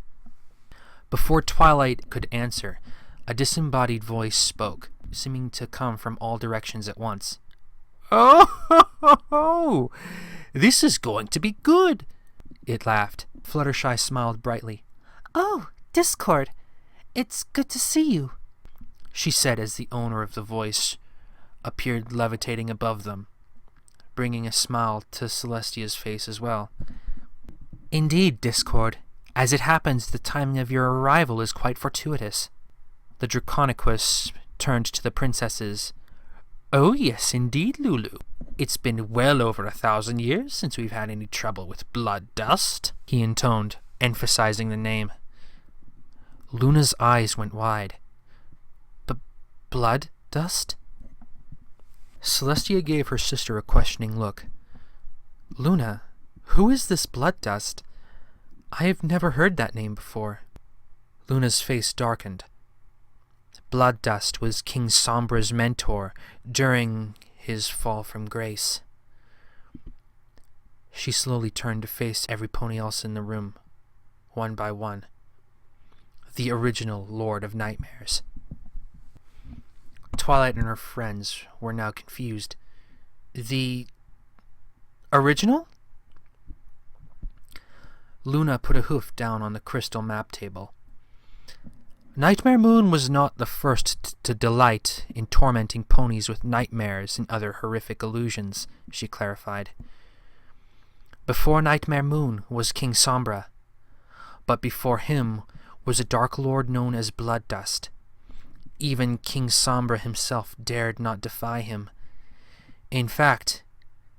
A: Before Twilight could answer, a disembodied voice spoke, seeming to come from all directions at once. Oh, this is going to be good, it laughed. Fluttershy smiled brightly. Oh, Discord, it's good to see you, she said as the owner of the voice appeared levitating above them, bringing a smile to Celestia's face as well. Indeed, Discord. As it happens, the timing of your arrival is quite fortuitous. The Draconicus turned to the princesses. Oh, yes, indeed, Lulu. It's been well over 1,000 years since we've had any trouble with blood dust, he intoned, emphasizing the name. Luna's eyes went wide. Blood dust? Celestia gave her sister a questioning look. Luna, who is this blood dust? I have never heard that name before. Luna's face darkened. Blood Dust was King Sombra's mentor during his fall from grace. She slowly turned to face every pony else in the room, one by one. The original Lord of Nightmares. Twilight and her friends were now confused. The original? Luna put a hoof down on the crystal map table. Nightmare Moon was not the first to delight in tormenting ponies with nightmares and other horrific illusions, she clarified. Before Nightmare Moon was King Sombra, but before him was a dark lord known as Blood Dust. Even King Sombra himself dared not defy him. In fact,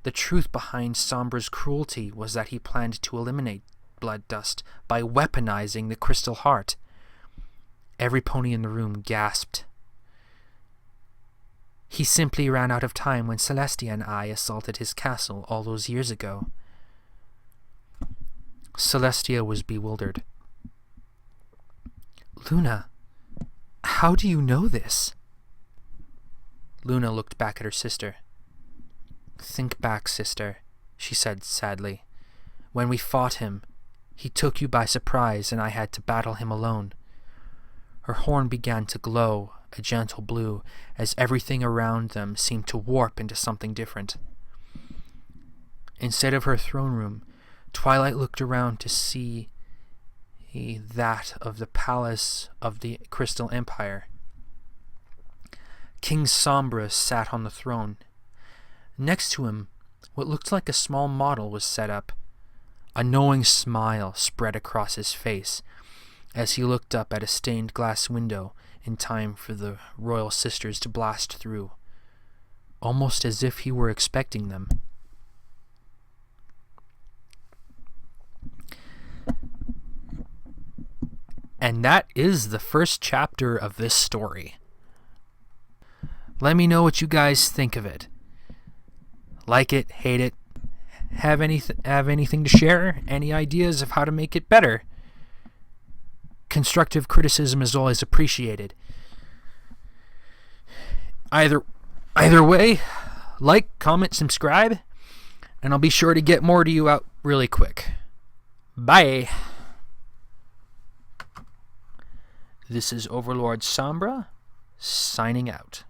A: the truth behind Sombra's cruelty was that he planned to eliminate Blood Dust by weaponizing the Crystal Heart. Every pony in the room gasped. He simply ran out of time when Celestia and I assaulted his castle all those years ago. Celestia was bewildered. Luna, how do you know this? Luna looked back at her sister. Think back, sister, she said sadly. When we fought him, he took you by surprise and I had to battle him alone. Her horn began to glow, a gentle blue, as everything around them seemed to warp into something different. Instead of her throne room, Twilight looked around to see that of the palace of the Crystal Empire. King Sombra sat on the throne. Next to him, what looked like a small model was set up. A knowing smile spread across his face as he looked up at a stained glass window in time for the royal sisters to blast through, almost as if he were expecting them. And that is the first chapter of this story. Let me know what you guys think of it. Like it, hate it, have anything to share, any ideas of how to make it better. Constructive criticism is always appreciated. Either way, like, comment, subscribe, and I'll be sure to get more to you out really quick. Bye. This is Overlord Sombra, signing out.